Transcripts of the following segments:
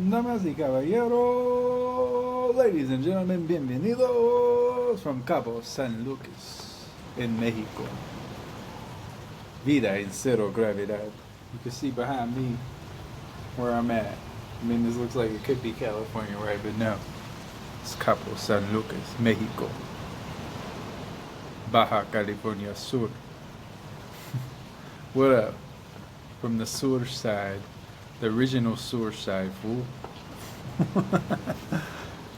Damas y caballeros, ladies and gentlemen, bienvenidos from Cabo San Lucas in Mexico. Vida en cero gravedad. You can see behind me where I'm at. I mean, this looks like it could be California, right? But no. It's Cabo San Lucas, Mexico. Baja California Sur. What up? From the Sur Side. The original Sur Side, fool.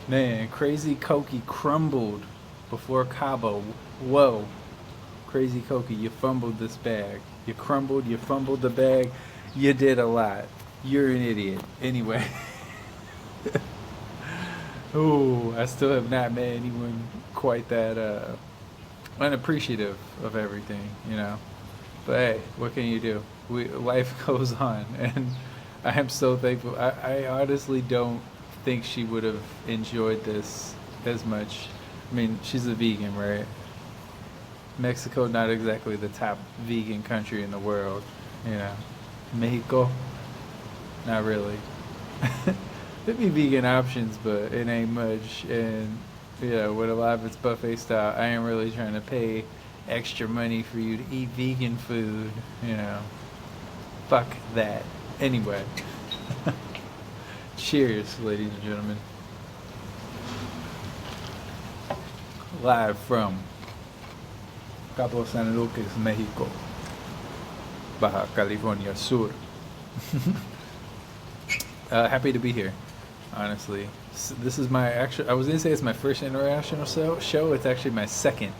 Man, Crazy Cokie crumbled before Cabo. Whoa. Crazy Cokie, you fumbled this bag. You crumbled, you fumbled the bag. You did a lot. You're an idiot. Anyway. Oh, I still have not met anyone quite that unappreciative of everything, you know. But hey, what can you do? Life goes on, and I am so thankful. I honestly don't think she would have enjoyed this as much. I mean, she's a vegan, right? Mexico, not exactly the top vegan country in the world, you know. Mexico, not really. There'd be vegan options, but it ain't much. And, you know, with a lot of it's buffet style, I ain't really trying to pay extra money for you to eat vegan food, you know. Fuck that. Anyway. Cheers, ladies and gentlemen. Live from Cabo San Lucas, Mexico. Baja California Sur. Happy to be here, honestly. This is my actual, I was going to say it's my first international show. It's actually my second,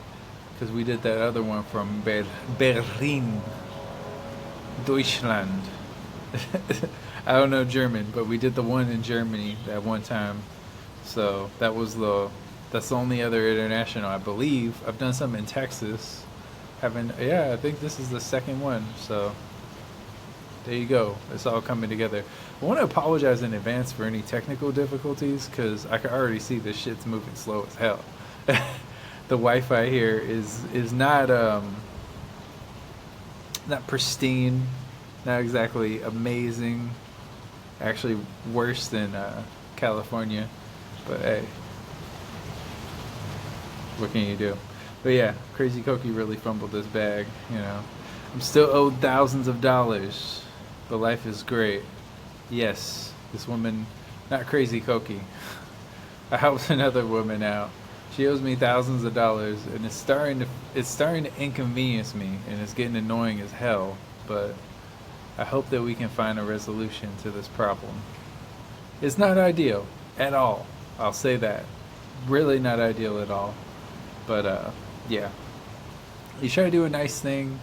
because we did that other one from Berlin, Deutschland. I don't know German, but we did the one in Germany that one time. So that's the only other international, I believe. I've done some in Texas. I think this is the second one. So there you go. It's all coming together. I want to apologize in advance for any technical difficulties, because I can already see this shit's moving slow as hell. The Wi-Fi here is not pristine, not exactly amazing. Actually, worse than California. But hey, what can you do? But yeah, Crazy Cokie really fumbled this bag. You know, I'm still owed thousands of dollars, but life is great. Yes, this woman, not Crazy Cokie. I helped another woman out. She owes me thousands of dollars, and it's starting to inconvenience me, and it's getting annoying as hell. But I hope that we can find a resolution to this problem. It's not ideal at all. I'll say that. Really not ideal at all. But yeah, you try to do a nice thing,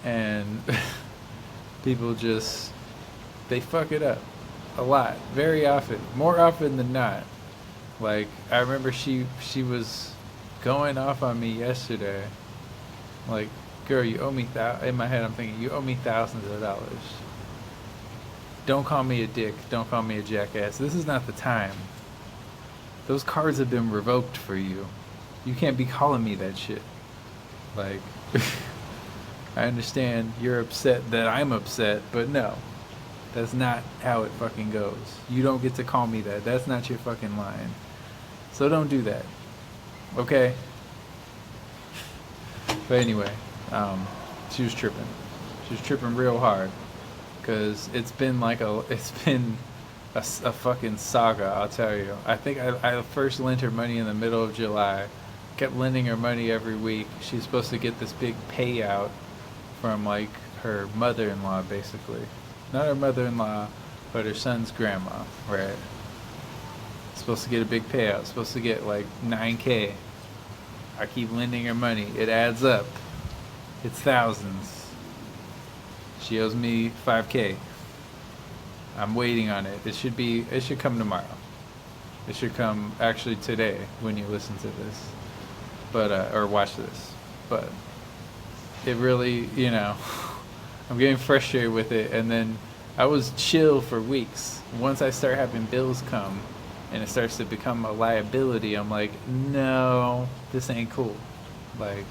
and people just, they fuck it up a lot, very often, more often than not. Like, I remember she was going off on me yesterday. Like, girl, you owe me in my head I'm thinking, you owe me thousands of dollars. Don't call me a dick. Don't call me a jackass. This is not the time. Those cards have been revoked for you. You can't be calling me that shit. Like, I understand you're upset that I'm upset, but no. That's not how it fucking goes. You don't get to call me that. That's not your fucking line. So don't do that. Okay? But anyway, she was tripping. She was tripping real hard. Because it's been a fucking saga, I'll tell you. I think I first lent her money in the middle of July. Kept lending her money every week. She's supposed to get this big payout from, like, her mother-in-law, basically. Not her mother-in-law, but her son's grandma, right? Supposed to get a big payout. Supposed to get like $9K. I keep lending her money. It adds up. It's thousands. She owes me $5K. I'm waiting on it. It should come tomorrow. It should come actually today when you listen to this. But or watch this. But it really, you know, I'm getting frustrated with it, and then I was chill for weeks. Once I start having bills come and it starts to become a liability, I'm like, no, this ain't cool. Like,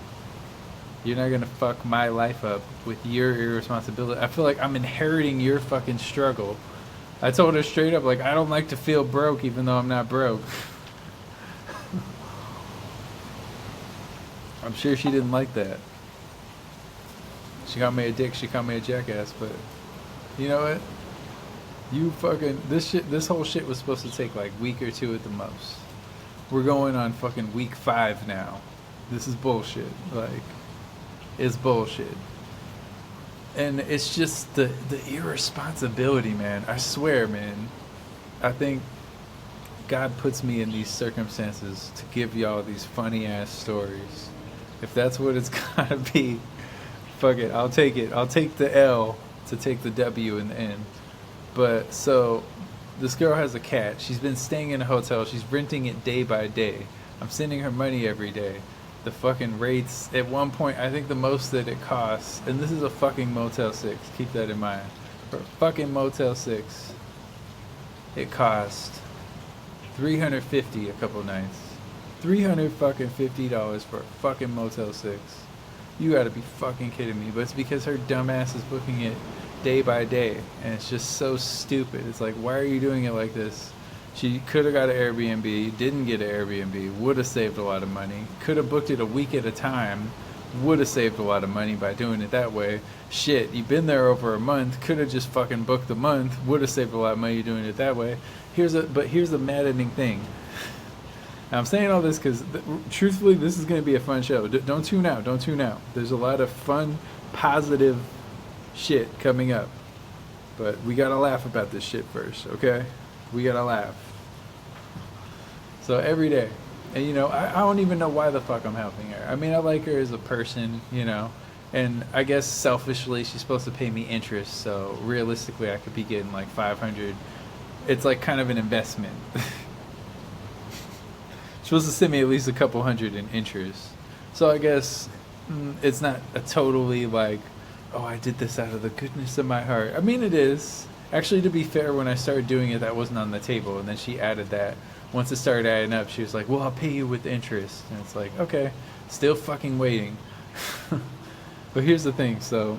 you're not gonna fuck my life up with your irresponsibility. I feel like I'm inheriting your fucking struggle I told her straight up, like, I don't like to feel broke even though I'm not broke. I'm sure she didn't like that. She called me a dick, she called me a jackass, but you know what? You fucking, this whole shit was supposed to take like week or two at the most. We're going on fucking week 5 now. This is bullshit. Like, it's bullshit. And it's just the irresponsibility, man. I swear, man. I think God puts me in these circumstances to give y'all these funny ass stories. If that's what it's gotta be, fuck it. I'll take it. I'll take the L to take the W in the end. But so this girl has a cat. She's been staying in a hotel. She's renting it day by day. I'm sending her money every day. The fucking rates, at one point, I think the most that it costs, and this is a fucking Motel 6, keep that in mind. For a fucking Motel 6, it cost $350 a couple nights. $350 for a fucking Motel 6. You gotta be fucking kidding me. But it's because her dumbass is booking it day by day, and it's just so stupid. It's like, why are you doing it like this? She could have got an Airbnb, didn't get an Airbnb, would have saved a lot of money. Could have booked it a week at a time, would have saved a lot of money by doing it that way. Shit, you've been there over a month, could have just fucking booked the month, would have saved a lot of money doing it that way. But here's the maddening thing. Now, I'm saying all this because, truthfully, this is going to be a fun show. Don't tune out. Don't tune out. There's a lot of fun, positive shit coming up. But we got to laugh about this shit first, okay? We got to laugh. So every day. And, you know, I don't even know why the fuck I'm helping her. I mean, I like her as a person, you know. And I guess selfishly, she's supposed to pay me interest. So realistically, I could be getting like $500. It's like kind of an investment. Supposed to send me at least a couple hundred in interest. So I guess it's not a totally like, oh, I did this out of the goodness of my heart. I mean, it is. Actually, to be fair, when I started doing it, that wasn't on the table. And then she added that. Once it started adding up, she was like, well, I'll pay you with interest. And it's like, okay, still fucking waiting. But here's the thing. So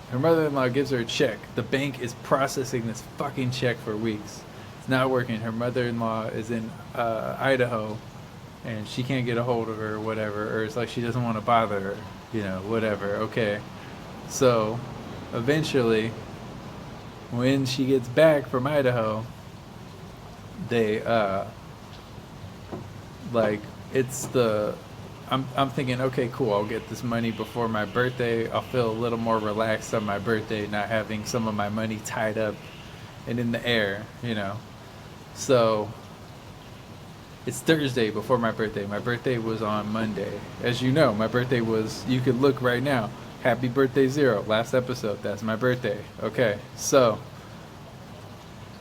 her mother-in-law gives her a check. The bank is processing this fucking check for weeks. It's not working. Her mother-in-law is in Idaho. And she can't get a hold of her or whatever, or it's like she doesn't want to bother her, you know, whatever, okay. So, eventually, when she gets back from Idaho, they, like, it's the, I'm thinking, okay, cool, I'll get this money before my birthday, I'll feel a little more relaxed on my birthday, not having some of my money tied up and in the air, you know. So, it's Thursday before my birthday. My birthday was on Monday. As you know, my birthday was, you could look right now. Happy birthday 0. Last episode, that's my birthday. Okay, so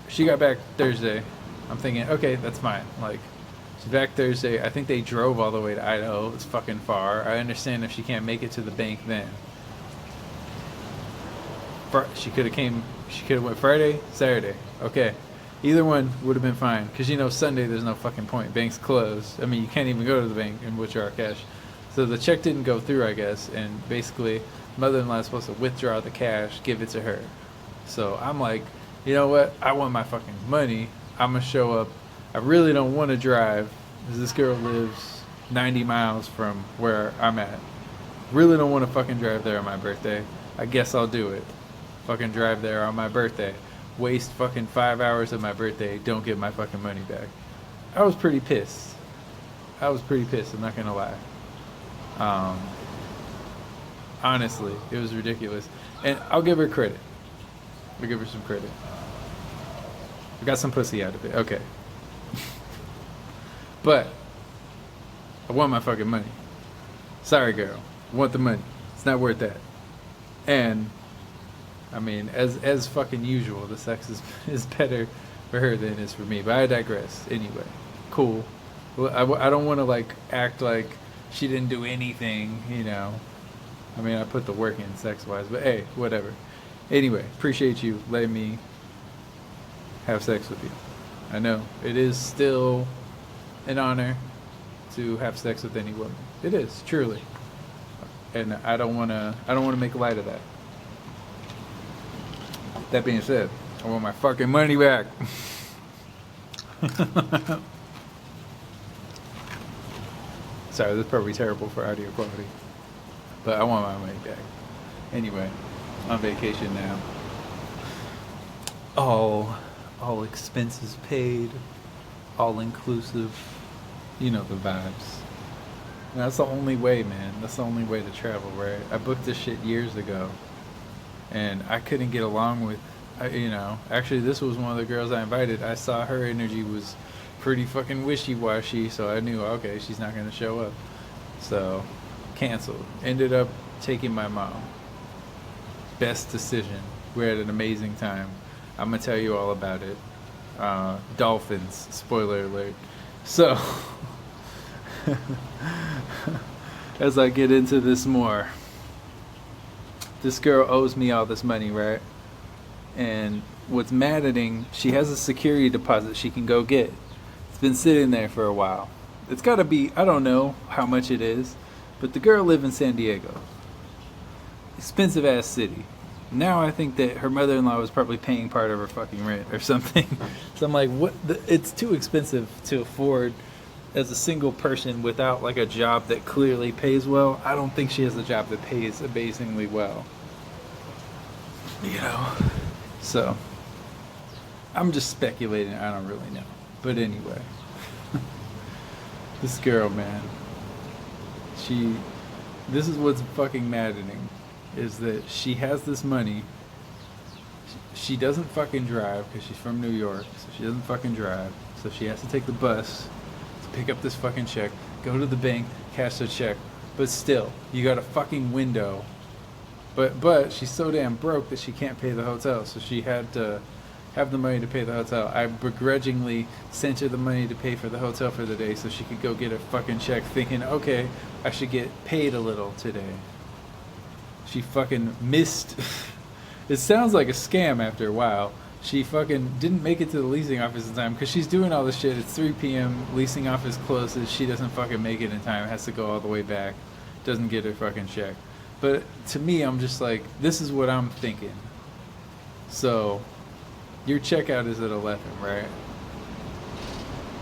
she got back Thursday. I'm thinking, okay, that's fine. Like, she's back Thursday. I think they drove all the way to Idaho. It's fucking far. I understand if she can't make it to the bank then. She could have went Friday, Saturday. Okay. Either one would have been fine, because, you know, Sunday there's no fucking point. Bank's closed. I mean, you can't even go to the bank and withdraw cash. So the check didn't go through, I guess, and basically mother-in-law is supposed to withdraw the cash, give it to her. So I'm like, you know what? I want my fucking money. I'm going to show up. I really don't want to drive, because this girl lives 90 miles from where I'm at. Really don't want to fucking drive there on my birthday. I guess I'll do it. Fucking drive there on my birthday. Waste fucking 5 hours of my birthday, don't get my fucking money back. I was pretty pissed. I'm not gonna lie. Honestly, it was ridiculous. And I'll give her credit. I'll give her some credit. I got some pussy out of it, okay. But I want my fucking money. Sorry, girl. I want the money. It's not worth that. And I mean, as fucking usual, the sex is better for her than it is for me. But I digress. Anyway, cool. Well, I don't want to, like, act like she didn't do anything, you know. I mean, I put the work in sex-wise. But, hey, whatever. Anyway, appreciate you letting me have sex with you. I know. It is still an honor to have sex with any woman. It is, truly. And I don't want to make light of that. That being said, I want my fucking money back. Sorry, this is probably terrible for audio quality. But I want my money back. Anyway, on vacation now. All expenses paid. All inclusive. You know the vibes. And that's the only way, man. That's the only way to travel, right? I booked this shit years ago. And I couldn't get along with, actually this was one of the girls I invited. I saw her energy was pretty fucking wishy-washy, so I knew, okay, she's not going to show up. So, canceled. Ended up taking my mom. Best decision. We had an amazing time. I'm going to tell you all about it. Dolphins, spoiler alert. So, as I get into this more, this girl owes me all this money, right? And what's maddening, she has a security deposit she can go get. It's been sitting there for a while. It's got to be, I don't know how much it is, but the girl lives in San Diego. Expensive ass city. Now I think that her mother-in-law was probably paying part of her fucking rent or something. So I'm like, it's too expensive to afford as a single person without like a job that clearly pays well. I don't think she has a job that pays amazingly well. So I'm just speculating. I don't really know. But anyway, this girl, man, this is what's fucking maddening, is that she has this money. She doesn't fucking drive because she's from New York, so she doesn't fucking drive. So she has to take the bus to pick up this fucking check, go to the bank, cash the check. But still, you got a fucking window. But she's so damn broke that she can't pay the hotel, so she had to have the money to pay the hotel. I begrudgingly sent her the money to pay for the hotel for the day so she could go get a fucking check, thinking, okay, I should get paid a little today. She fucking missed. It sounds like a scam after a while. She fucking didn't make it to the leasing office in time because she's doing all this shit. It's 3 p.m. Leasing office closes. She doesn't fucking make it in time. Has to go all the way back. Doesn't get her fucking check. But to me, I'm just like, this is what I'm thinking. So, your checkout is at 11, right?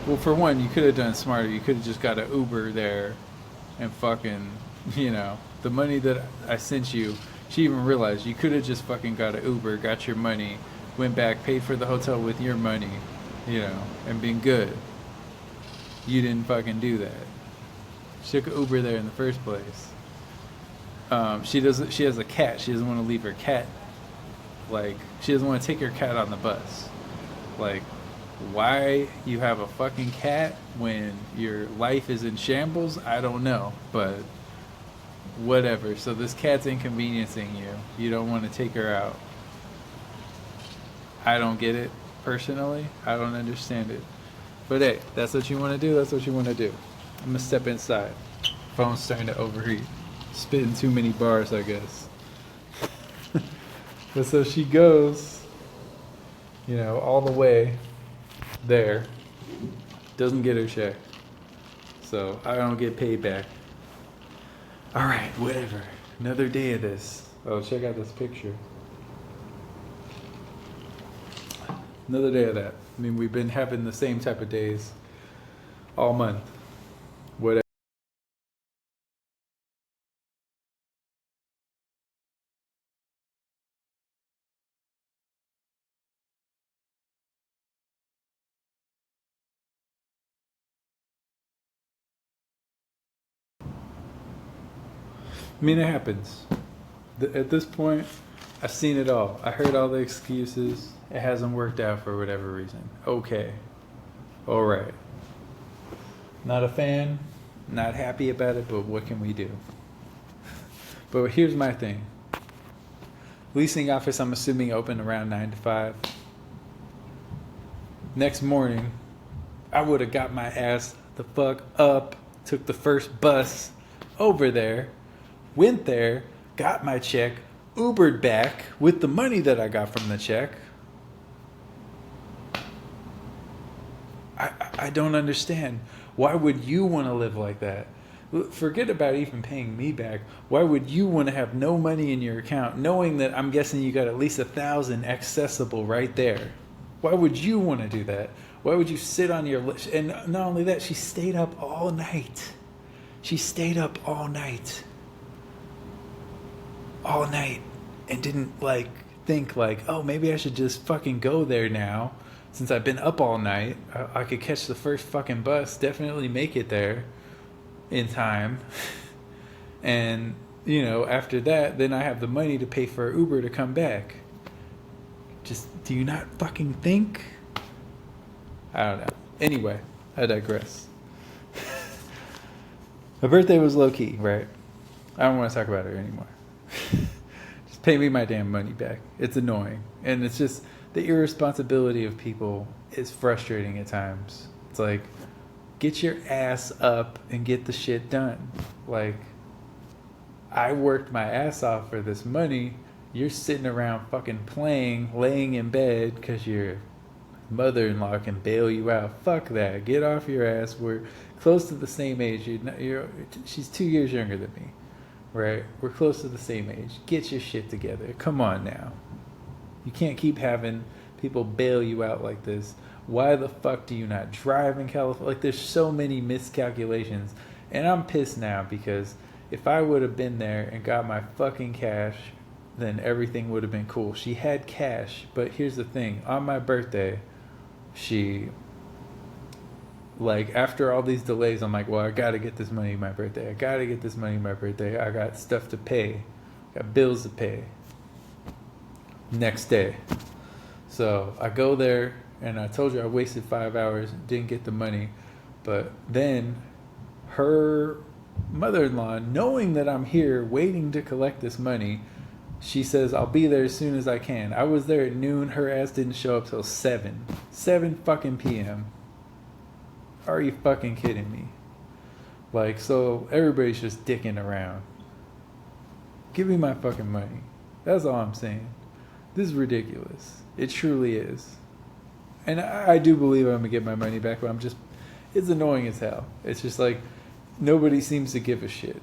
Well, for one, you could have done smarter. You could have just got an Uber there and fucking, the money that I sent you, she even realized you could have just fucking got an Uber, got your money, went back, paid for the hotel with your money, and been good. You didn't fucking do that. She took an Uber there in the first place. She has a cat. She doesn't want to leave her cat. Like, she doesn't want to take her cat on the bus. Like, why you have a fucking cat when your life is in shambles, I don't know. But whatever. So this cat's inconveniencing you. You don't want to take her out. I don't get it, personally. I don't understand it. But hey, that's what you want to do. That's what you want to do. I'm going to step inside. Phone's starting to overheat. Spitting too many bars, I guess. But so she goes, all the way there. Doesn't get her check. So I don't get paid back. Alright, whatever. Another day of this. Oh, check out this picture. Another day of that. I mean, we've been having the same type of days all month. Whatever. I mean, it happens. At this point, I've seen it all. I heard all the excuses. It hasn't worked out for whatever reason. Okay. All right. Not a fan. Not happy about it, but what can we do? But here's my thing. Leasing office, I'm assuming, open around 9 to 5. Next morning, I would have got my ass the fuck up, took the first bus over there, went there, got my check, Ubered back with the money that I got from the check. I don't understand. Why would you want to live like that? Forget about even paying me back. Why would you want to have no money in your account, knowing that I'm guessing you got at least 1,000 accessible right there? Why would you want to do that? Why would you sit on your list? And not only that, she stayed up all night. She stayed up all night. All night. And didn't like think like, oh, maybe I should just fucking go there now. Since I've been up all night, I could catch the first fucking bus, definitely make it there in time. And, you know, after that, then I have the money to pay for Uber to come back. Just, do you not fucking think? I don't know. Anyway, I digress. Her birthday was low key, right? I don't want to talk about her anymore. Just pay me my damn money back. It's annoying. And it's just the irresponsibility of people is frustrating at times. It's like, get your ass up and get the shit done. Like, I worked my ass off for this money. You're sitting around fucking playing, laying in bed because your mother-in-law can bail you out. Fuck that. Get off your ass. We're close to the same age. She's 2 years younger than me, right? We're close to the same age. Get your shit together. Come on now. You can't keep having people bail you out like this. Why the fuck do you not drive in California? Like, there's so many miscalculations. And I'm pissed now because if I would have been there and got my fucking cash, then everything would have been cool. She had cash, but here's the thing. On my birthday, she, like, after all these delays, I'm like, well, I got to get this money my birthday. I got to get this money my birthday. I got stuff to pay. Got bills to pay. Next day. So I go there, and I told you I wasted 5 hours, didn't get the money. But then her mother-in-law, knowing that I'm here waiting to collect this money, she says, I'll be there as soon as I can. I was there at noon. Her ass didn't show up till 7 fucking p.m. Are you fucking kidding me? Like, so everybody's just dicking around. Give me my fucking money. That's all I'm saying. This is ridiculous. It truly is. And I do believe I'm going to get my money back, but it's annoying as hell. It's just like, nobody seems to give a shit.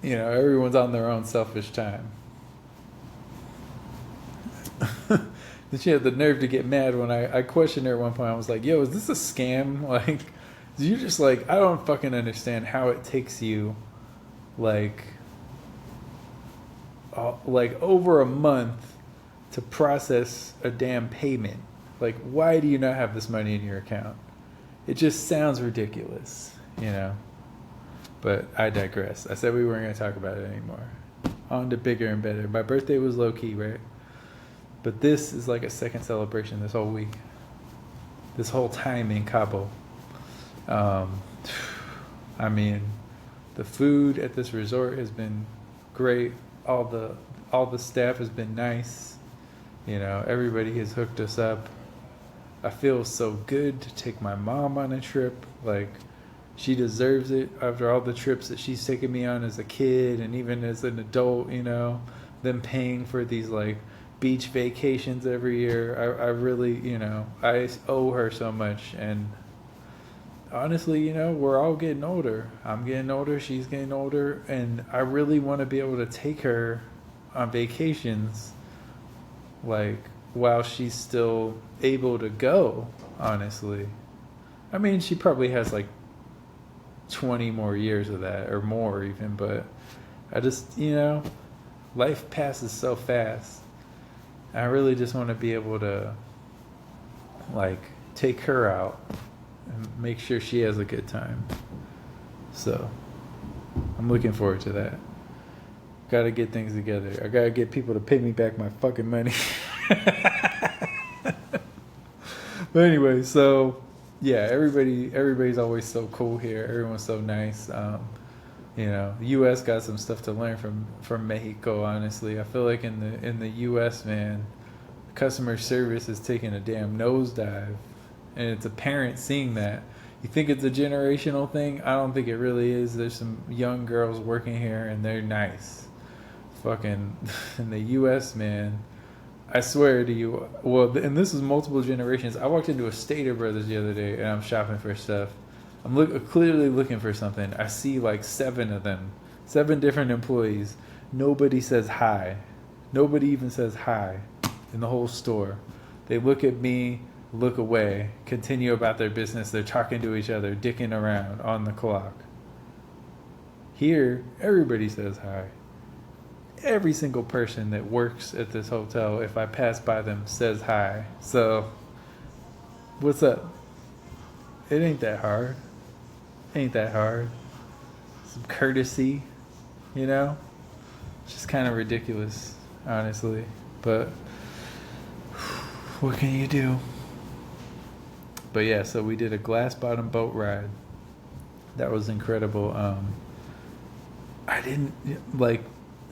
You know, everyone's on their own selfish time. Then she had the nerve to get mad when I questioned her at one point. I was like, yo, is this a scam? Like, you're just like, I don't fucking understand how it takes you, like over a month to process a damn payment. Like, why do you not have this money in your account? It just sounds ridiculous, you know? But I digress. I said we weren't going to talk about it anymore. On to bigger and better. My birthday was low-key, right? But this is like a second celebration this whole week. This whole time in Cabo. I mean, the food at this resort has been great. All the staff has been nice. You know, everybody has hooked us up. I feel so good to take my mom on a trip. Like, she deserves it after all the trips that she's taken me on as a kid and even as an adult, you know, them paying for these like beach vacations every year. I really, you know, I owe her so much. And honestly, you know, we're all getting older. I'm getting older. She's getting older. And I really want to be able to take her on vacations, like, while she's still able to go, honestly. I mean, she probably has like 20 more years of that or more even, but I just, you know, life passes so fast. I really just want to be able to like take her out and make sure she has a good time. So I'm looking forward to that. Gotta get things together. I gotta get people to pay me back my fucking money. But anyway, so yeah, everybody's always so cool here. Everyone's so nice. You know, the U.S. got some stuff to learn from Mexico. Honestly, I feel like in the U.S., man, customer service is taking a damn nosedive, and it's apparent seeing that. You think it's a generational thing? I don't think it really is. There's some young girls working here, and they're nice. Fucking in the U.S., man. I swear to you, well, and this is multiple generations. I walked into a Stater Brothers the other day, and I'm shopping for stuff. clearly looking for something. I see like 7 of them, 7 different employees. Nobody says hi. Nobody even says hi in the whole store. They look at me, look away, continue about their business. They're talking to each other, dicking around on the clock. Here, everybody says hi. Every single person that works at this hotel, if I pass by them, says hi. So, what's up? It ain't that hard. Ain't that hard. Some courtesy, you know? It's just kind of ridiculous, honestly. But what can you do? But yeah, so we did a glass bottom boat ride. That was incredible. I didn't like,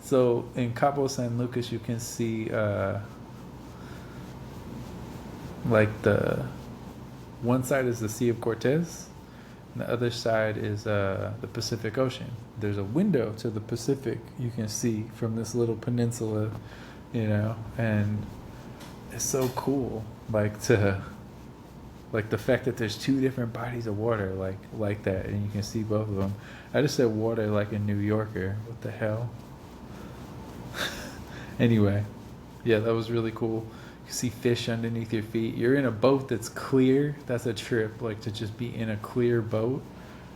so in Cabo San Lucas you can see like the one side is the Sea of Cortez and the other side is the Pacific Ocean. There's a window to the Pacific you can see from this little peninsula, you know, and it's so cool, like the fact that there's 2 different bodies of water like that, and you can see both of them. I just said water like a New Yorker. What the hell? Anyway, yeah, that was really cool. You see fish underneath your feet. You're in a boat that's clear. That's a trip, like to just be in a clear boat.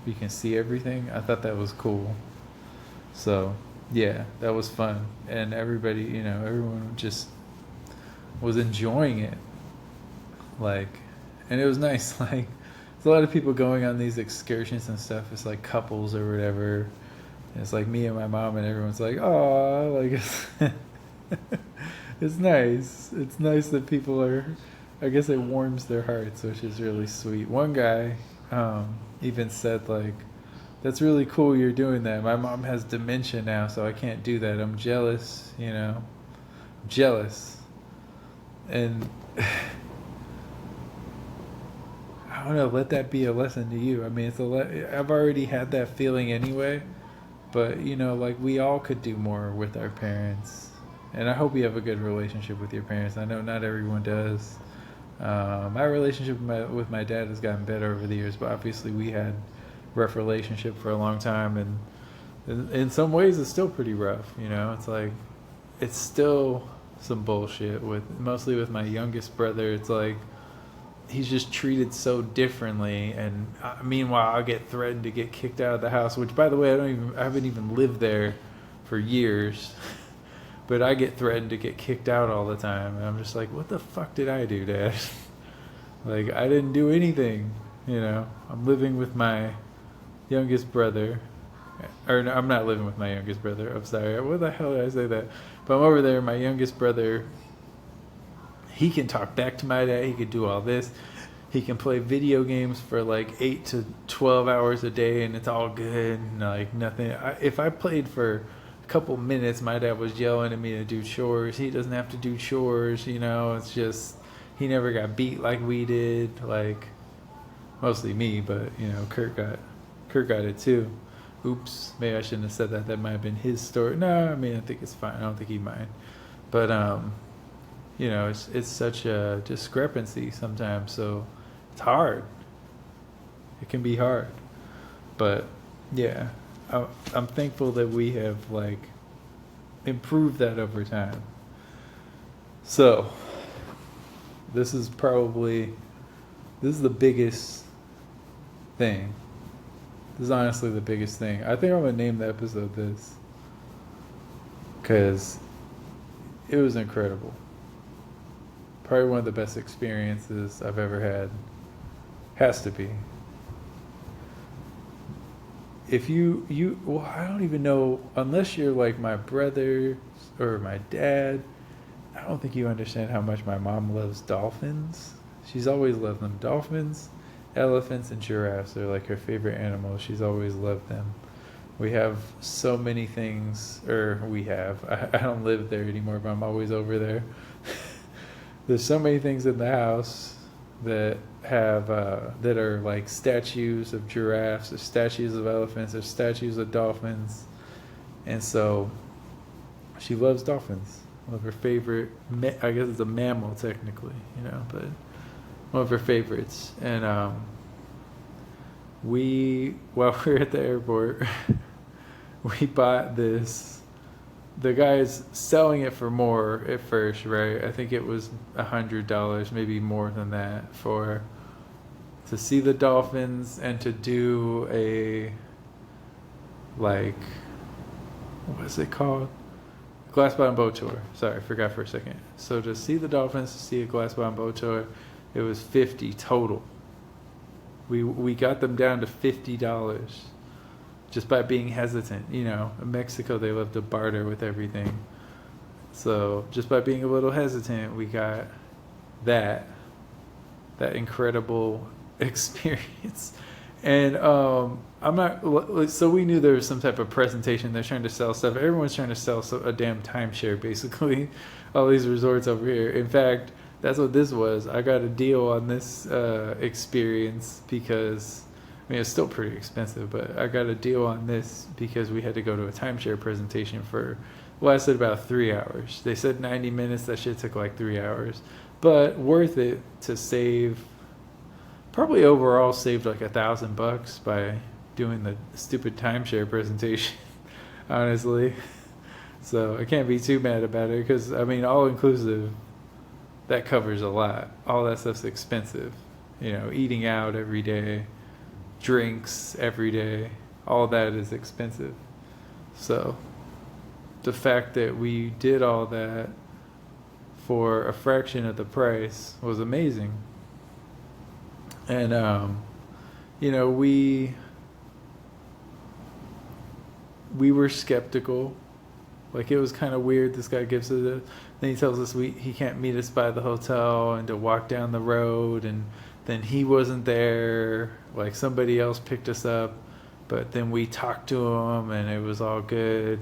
You can see everything. I thought that was cool. So, yeah, that was fun. And everybody, you know, everyone just was enjoying it. Like, and it was nice. Like, there's a lot of people going on these excursions and stuff. It's like couples or whatever. And it's like me and my mom, and everyone's like, oh, like it's nice. It's nice that people are, I guess it warms their hearts, which is really sweet. One guy even said, like, that's really cool you're doing that. My mom has dementia now, so I can't do that. I'm jealous, you know. I'm jealous. And I don't know, let that be a lesson to you. I mean, I've already had that feeling anyway, but, you know, like, we all could do more with our parents. And I hope you have a good relationship with your parents. I know not everyone does. My relationship with my dad has gotten better over the years, but obviously we had rough relationship for a long time, and in some ways it's still pretty rough, you know. It's like, it's still some bullshit mostly with my youngest brother. It's like, he's just treated so differently, and meanwhile I get threatened to get kicked out of the house, which, by the way, I haven't even lived there for years. But I get threatened to get kicked out all the time. And I'm just like, what the fuck did I do, Dad? Like, I didn't do anything, you know. I'm living with my youngest brother. Or no, I'm not living with my youngest brother. I'm sorry. What the hell did I say that? But I'm over there. My youngest brother, he can talk back to my dad. He can do all this. He can play video games for like 8 to 12 hours a day, and it's all good. And like, nothing. If I played for couple minutes, my dad was yelling at me to do chores. He doesn't have to do chores, you know. It's just, he never got beat like we did, like mostly me, but, you know, Kurt got it too. Oops, maybe I shouldn't have said that. That might have been his story. No, I mean, I think it's fine. I don't think he mind. But you know, it's such a discrepancy sometimes, so it's hard. It can be hard. But yeah, I'm thankful that we have, like, improved that over time. So this is the biggest thing. This is honestly the biggest thing. I think I'm gonna name the episode this, because it was incredible. Probably one of the best experiences I've ever had. Has to be. If well, I don't even know, unless you're like my brother or my dad, I don't think you understand how much my mom loves dolphins. She's always loved them. Dolphins, elephants, and giraffes are like her favorite animals. She's always loved them. We have so many things, I don't live there anymore, but I'm always over there. There's so many things in the house that have that are like statues of giraffes, or statues of elephants, or statues of dolphins, and so she loves dolphins. One of her favorite, I guess it's a mammal technically, you know, but one of her favorites. And while we were at the airport, we bought this. The guy's selling it for more at first, right? I think it was $100, maybe more than that, to see the dolphins and to do a, like, what's it called? Glass bottom boat tour. Sorry, I forgot for a second. So to see the dolphins, to see a glass bottom boat tour, it was $50 total. We got them down to $50 just by being hesitant. You know, in Mexico they love to barter with everything. So just by being a little hesitant, we got that incredible experience. And I'm not, so we knew there was some type of presentation. They're trying to sell stuff. Everyone's trying to sell a damn timeshare, basically. All these resorts over here. In fact, that's what this was. I got a deal on this experience because, I mean, it's still pretty expensive, but I got a deal on this because we had to go to a timeshare presentation lasted about 3 hours. They said 90 minutes. That shit took like 3 hours. But worth it to save. Probably overall saved like $1,000 by doing the stupid timeshare presentation, honestly. So I can't be too mad about it because, I mean, all inclusive, that covers a lot. All that stuff's expensive. You know, eating out every day, drinks every day, all that is expensive. So the fact that we did all that for a fraction of the price was amazing. And, you know, we were skeptical. Like, it was kind of weird. This guy gives us then he tells us he can't meet us by the hotel and to walk down the road. And then he wasn't there. Like, somebody else picked us up. But then we talked to him and it was all good.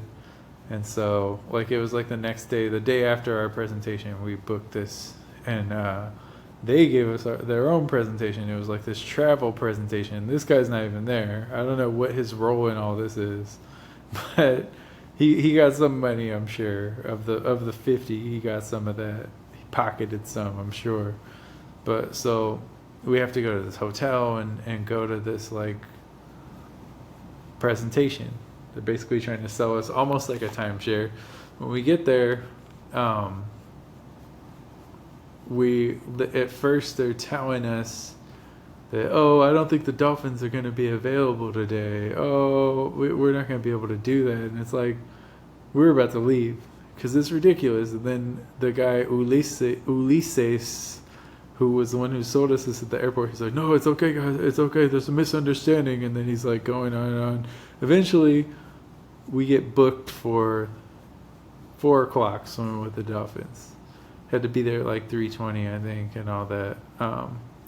And so, like, it was like the next day, the day after our presentation, we booked this. And, they gave us their own presentation. It was like this travel presentation. This guy's not even there. I don't know what his role in all this is, but he got some money, I'm sure. Of the 50, he got some of that. He pocketed some, I'm sure. But so we have to go to this hotel and go to this like presentation. They're basically trying to sell us almost like a timeshare. When we get there, at first they're telling us that, oh, I don't think the dolphins are going to be available today. Oh, we're not going to be able to do that. And it's like, we're about to leave because it's ridiculous. And then the guy Ulises, who was the one who sold us this at the airport, he's like, no, it's okay, guys, it's okay, there's a misunderstanding. And then he's like going on and on. Eventually we get booked for 4 o'clock swimming with the dolphins. Had to be there at like 3:20, I think, and all that.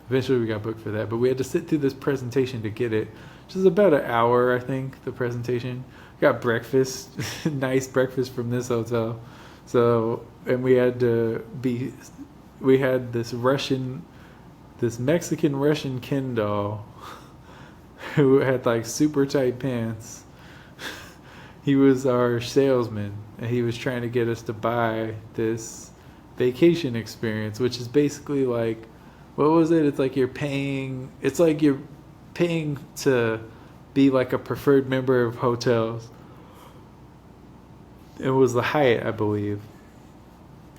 Eventually we got booked for that, but we had to sit through this presentation to get it, which is about an hour, I think, the presentation. Got breakfast, nice breakfast from this hotel. So, and we had this Mexican Russian Ken doll who had like super tight pants. He was our salesman, and he was trying to get us to buy this vacation experience, which is basically like, what was it? It's like you're paying to be like a preferred member of hotels. It was the Hyatt, I believe.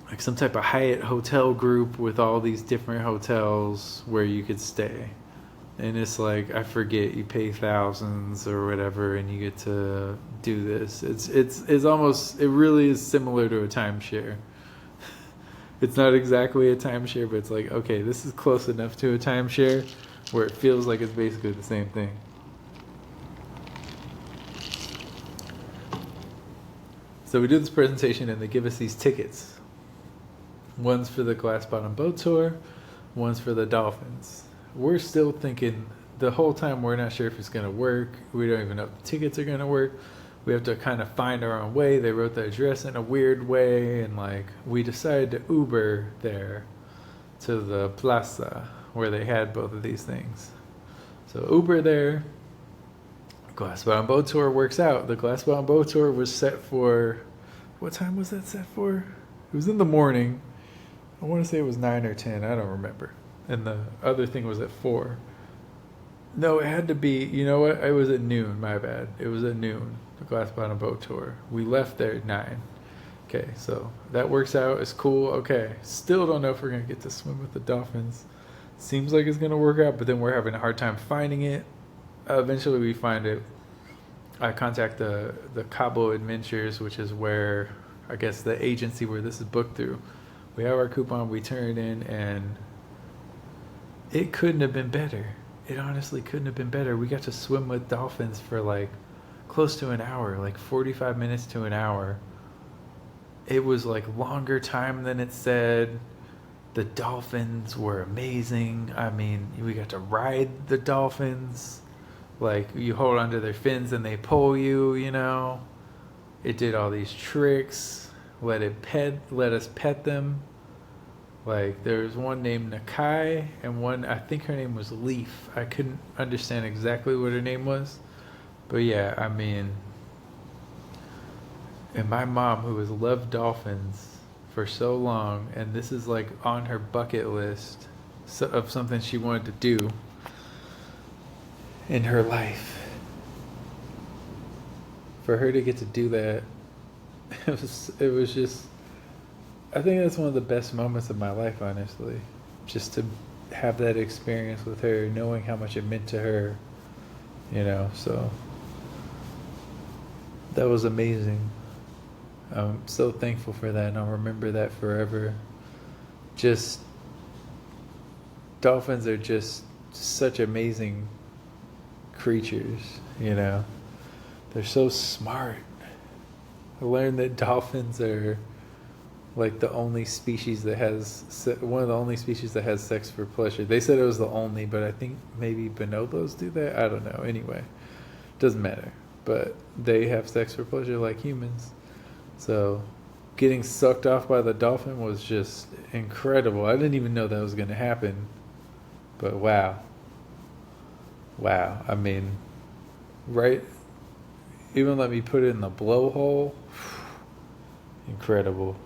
Like some type of Hyatt hotel group with all these different hotels where you could stay. And it's like, I forget, you pay thousands or whatever and you get to do this. It's almost, it really is similar to a timeshare. It's not exactly a timeshare, but it's like, okay, this is close enough to a timeshare where it feels like it's basically the same thing. So we do this presentation and they give us these tickets. One's for the glass bottom boat tour, one's for the dolphins. We're still thinking the whole time we're not sure if it's going to work. We don't even know if the tickets are going to work. We have to kind of find our own way. They wrote the address in a weird way, and like we decided to Uber there to the plaza where they had both of these things. So Uber there. Glass bottom boat tour works out. The glass bottom boat tour was set for, what time was that set for? It was in the morning. I want to say it was 9 or 10. I don't remember. And the other thing was at 4. No, it had to be. You know what? It was at noon. My bad. It was at noon. The glass bottom boat tour. We left there at 9. Okay, so that works out. It's cool. Okay, still don't know if we're gonna get to swim with the dolphins. Seems like it's gonna work out, but then we're having a hard time finding it. Eventually, we find it. I contact the Cabo Adventures, which is where I guess the agency where this is booked through. We have our coupon. We turn it in, and it couldn't have been better. It honestly couldn't have been better. We got to swim with dolphins for like close to an hour, like 45 minutes to an hour. It was like longer time than it said. The dolphins were amazing. I mean, we got to ride the dolphins. Like, you hold onto their fins and they pull you, you know. It did all these tricks. Let us pet them. Like, there was one named Nakai and one, I think her name was Leaf. I couldn't understand exactly what her name was. But yeah, I mean, and my mom, who has loved dolphins for so long, and this is like on her bucket list of something she wanted to do in her life. For her to get to do that, it was just, I think that's one of the best moments of my life, honestly. Just to have that experience with her, knowing how much it meant to her, you know, so that was amazing. I'm so thankful for that, and I'll remember that forever. Just, dolphins are just such amazing creatures, you know. They're so smart. I learned that dolphins are like the only species that has, one of the only species that has sex for pleasure. They said it was the only, but I think maybe bonobos do that. I don't know. Anyway, doesn't matter. But they have sex for pleasure like humans. So getting sucked off by the dolphin was just incredible. I didn't even know that was going to happen. But wow. Wow. I mean, right? Even let me put it in the blowhole. Incredible.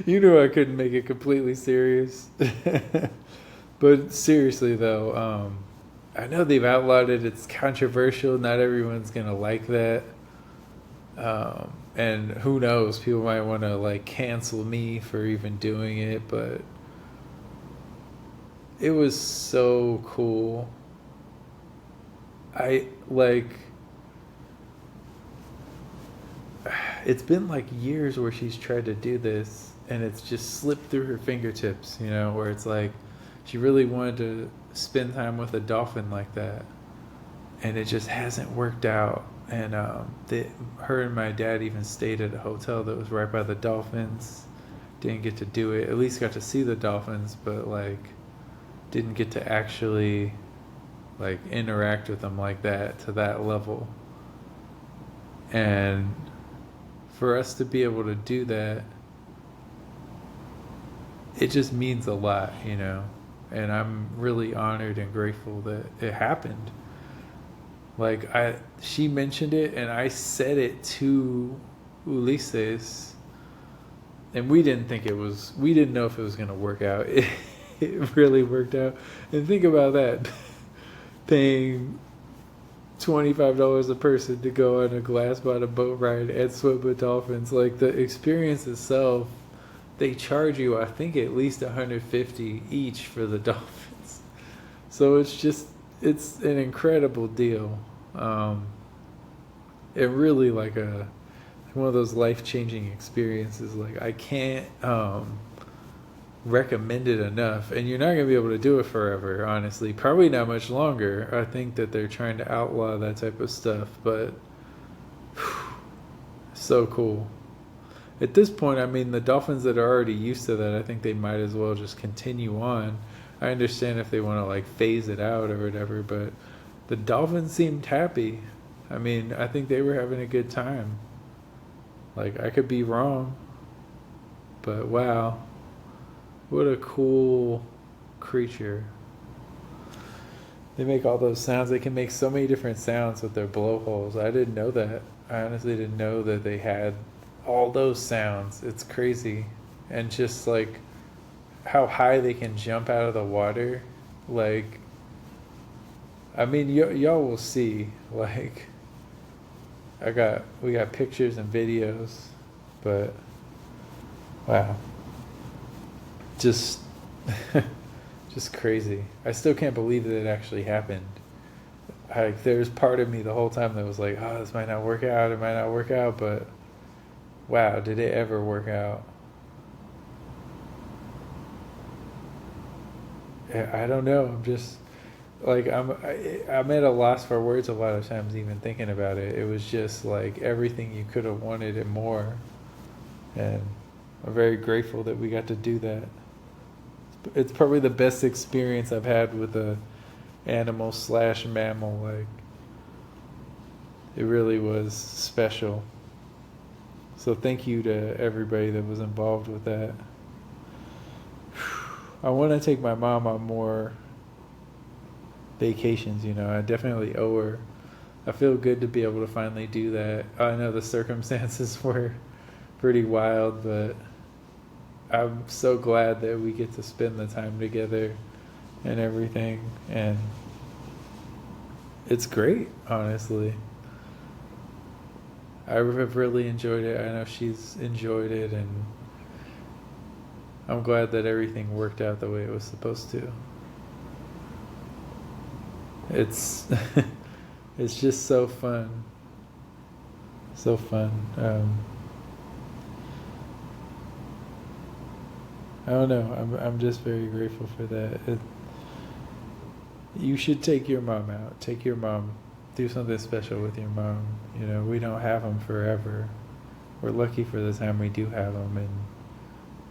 You knew I couldn't make it completely serious. But seriously, though, I know they've outlawed it. It's controversial. Not everyone's going to like that. And who knows? People might want to like cancel me for even doing it. But it was so cool. It's been like years where she's tried to do this and it's just slipped through her fingertips, you know, where it's like she really wanted to spend time with a dolphin like that, and it just hasn't worked out. And her and my dad even stayed at a hotel that was right by the dolphins. Didn't get to do it. At least got to see the dolphins, but like didn't get to actually like interact with them like that to that level. And for us to be able to do that, it just means a lot, you know. And I'm really honored and grateful that it happened. Like she mentioned it and I said it to Ulises, and we didn't know if it was going to work out. It really worked out. And think about that. Paying $25 a person to go on a glass bottom boat ride and swim with dolphins. Like, the experience itself, they charge you, I think, at least $150 each for the dolphins. So it's an incredible deal. It really like one of those life-changing experiences. Like, I can't recommend it enough. And you're not going to be able to do it forever, honestly. Probably not much longer. I think that they're trying to outlaw that type of stuff, but so cool. At this point, I mean, the dolphins that are already used to that, I think they might as well just continue on. I understand if they want to like phase it out or whatever, but the dolphins seemed happy. I mean, I think they were having a good time. Like, I could be wrong, but wow. What a cool creature. They make all those sounds. They can make so many different sounds with their blowholes. I didn't know that. I honestly didn't know that they had all those sounds. It's crazy. And just like how high they can jump out of the water Like, I mean, y'all will see. Like, we got pictures and videos, but wow, just, just crazy. I still can't believe that it actually happened. Like, there's part of me the whole time that was like, oh, this might not work out. It might not work out, but wow, did it ever work out? I don't know. I'm just like I'm at a loss for words a lot of times, even thinking about it. It was just like everything you could have wanted and more, and I'm very grateful that we got to do that. It's probably the best experience I've had with a animal slash mammal. Like, it really was special. So thank you to everybody that was involved with that. I want to take my mom on more vacations, you know. I definitely owe her. I feel good to be able to finally do that. I know the circumstances were pretty wild, but I'm so glad that we get to spend the time together and everything. And it's great, honestly. I have really enjoyed it. I know she's enjoyed it, and I'm glad that everything worked out the way it was supposed to. It's it's just so fun. So fun. I don't know. I'm just very grateful for that. You should take your mom out. Take your mom. Do something special with your mom. You know, we don't have them forever. We're lucky for the time we do have them, and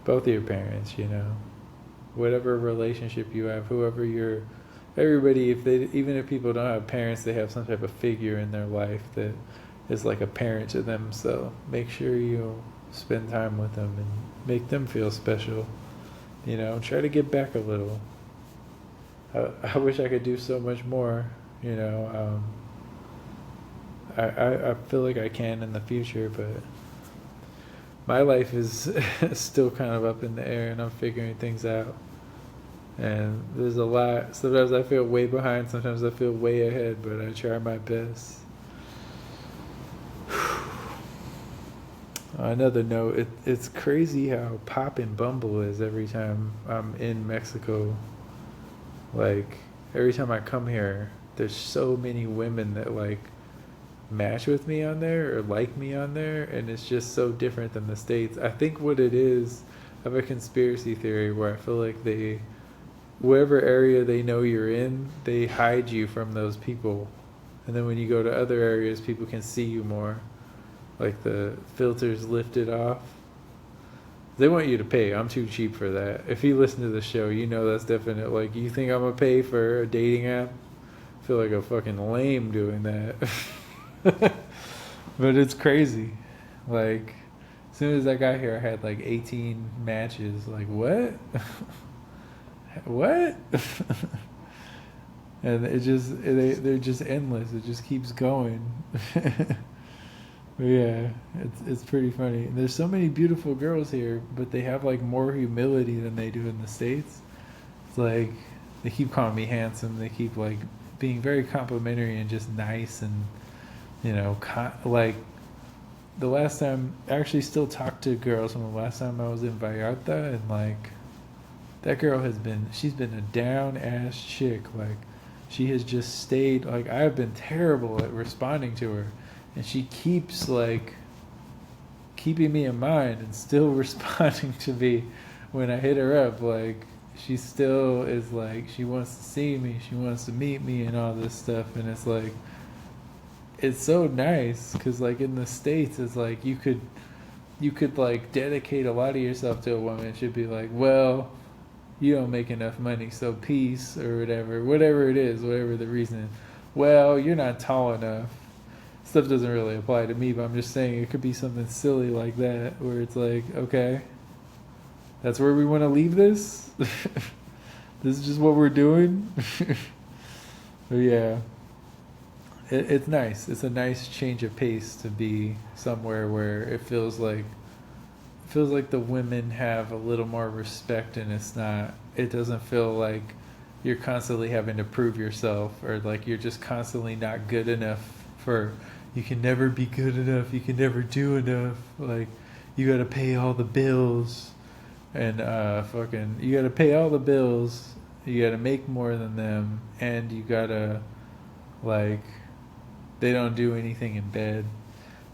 both of your parents, you know, whatever relationship you have, whoever you're, everybody, even if people don't have parents, they have some type of figure in their life that is like a parent to them. So make sure you spend time with them and make them feel special. You know, try to give back a little. I wish I could do so much more. You know, I feel like I can in the future, but my life is still kind of up in the air, and I'm figuring things out. And there's a lot. Sometimes I feel way behind. Sometimes I feel way ahead, but I try my best. On another note, it's crazy how poppin' Bumble is every time I'm in Mexico. Like, every time I come here, there's so many women that like match with me on there or like me on there, and it's just so different than the States. I think what it is, I have a conspiracy theory where I feel like whatever area they know you're in, they hide you from those people, and then when you go to other areas, people can see you more. Like, the filters lifted off. They want you to pay. I'm too cheap for that. If you listen to the show, you know that's definite. Like, you think I'm gonna pay for a dating app? I feel like a fucking lame doing that. But it's crazy. Like, as soon as I got here, I had like 18 matches. Like, what? What? And they're just endless. It just keeps going. Yeah, it's pretty funny. And there's so many beautiful girls here, but they have like more humility than they do in the States. It's like they keep calling me handsome. They keep like being very complimentary and just nice, and you know, like the last time I actually still talk to girls from the last time I was in Vallarta, and like that girl she's been a down ass chick. Like, she has just stayed. Like, I've been terrible at responding to her, and she keeps like keeping me in mind and still responding to me when I hit her up. Like, she still is like, she wants to see me, she wants to meet me and all this stuff. And it's like, it's so nice, because like in the States, it's like you could like dedicate a lot of yourself to a woman. She'd be like, well, you don't make enough money, so peace, or whatever it is, whatever the reason is. Well, you're not tall enough. Stuff doesn't really apply to me, but I'm just saying it could be something silly like that, where it's like, okay, that's where we want to leave this? This is just what we're doing? But yeah, it's nice. It's a nice change of pace to be somewhere where it feels like the women have a little more respect, and it doesn't feel like you're constantly having to prove yourself, or like you're just constantly not good enough for, you can never be good enough, you can never do enough, like you gotta pay all the bills, and fucking you gotta pay all the bills, you gotta make more than them, and you gotta, like, they don't do anything in bed,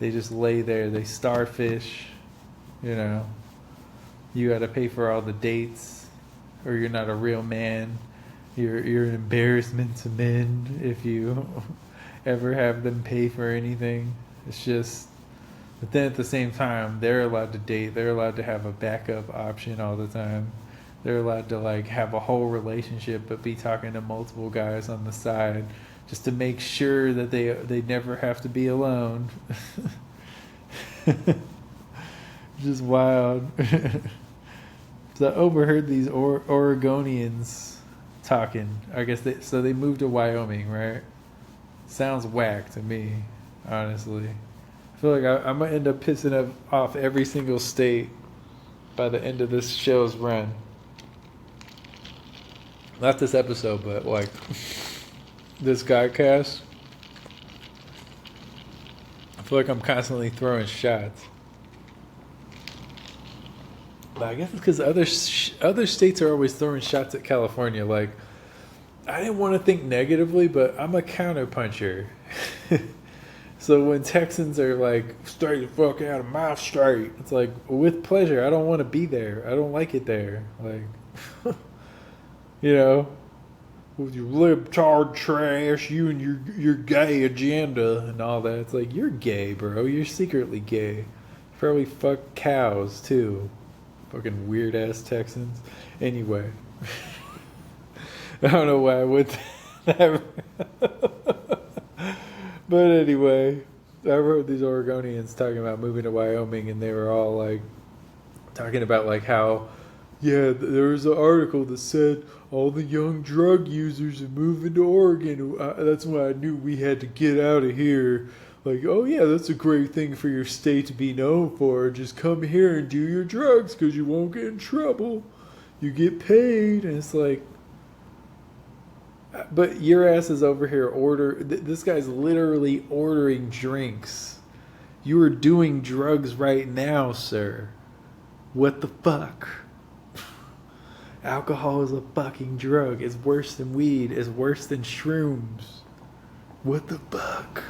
they just lay there, they starfish, you know, you gotta pay for all the dates, or you're not a real man. You're an embarrassment to men if you ever have them pay for anything. It's just, but then at the same time, they're allowed to date. They're allowed to have a backup option all the time. They're allowed to like have a whole relationship, but be talking to multiple guys on the side, just to make sure that they never have to be alone. Just wild. So I overheard these Oregonians talking. I guess they moved to Wyoming, right? Sounds whack to me, honestly. I feel like I might end up pissing off every single state by the end of this show's run. Not this episode, but like this Godcast. I feel like I'm constantly throwing shots. But I guess it's because other states are always throwing shots at California. Like, I didn't want to think negatively, but I'm a counterpuncher. So when Texans are like, straight the fuck out of my state, it's like, with pleasure. I don't want to be there. I don't like it there. Like, you know, with your libtard trash, you and your gay agenda and all that. It's like, you're gay, bro. You're secretly gay. You probably fuck cows, too. Fucking weird ass Texans. Anyway, I don't know why I went that. But anyway, I heard these Oregonians talking about moving to Wyoming, and they were all like talking about like how, yeah, there was an article that said all the young drug users are moving to Oregon. That's why I knew we had to get out of here. Like, oh yeah, that's a great thing for your state to be known for. Just come here and do your drugs because you won't get in trouble. You get paid. And it's like, but your ass is over here this guy's literally ordering drinks. You are doing drugs right now, sir. What the fuck? Alcohol is a fucking drug. It's worse than weed. It's worse than shrooms. What the fuck?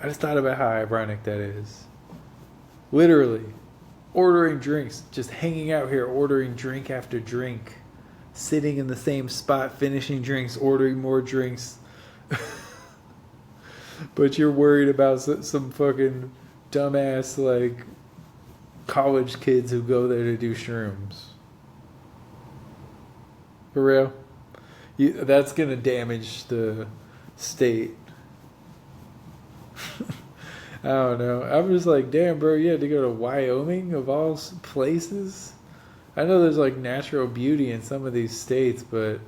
I just thought about how ironic that is. Literally, ordering drinks, just hanging out here, ordering drink after drink, sitting in the same spot, finishing drinks, ordering more drinks. But you're worried about some fucking dumbass, like, college kids who go there to do shrooms. For real? That's going to damage the state. I don't know. I'm just like, damn, bro, you had to go to Wyoming of all places? I know there's like natural beauty in some of these states, but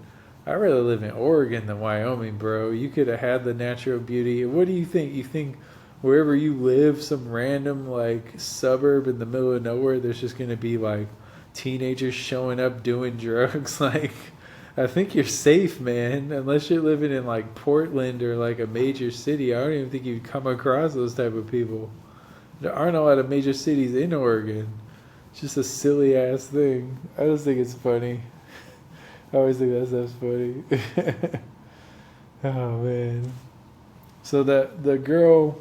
I'd rather live in Oregon than Wyoming, bro. You could have had the natural beauty. What do you think? You think wherever you live, some random like suburb in the middle of nowhere, there's just going to be like teenagers showing up doing drugs? Like, I think you're safe, man. Unless you're living in like Portland or like a major city, I don't even think you'd come across those type of people. There aren't a lot of major cities in Oregon. It's just a silly ass thing. I just think it's funny. I always think that stuff's funny. Oh man. So the girl,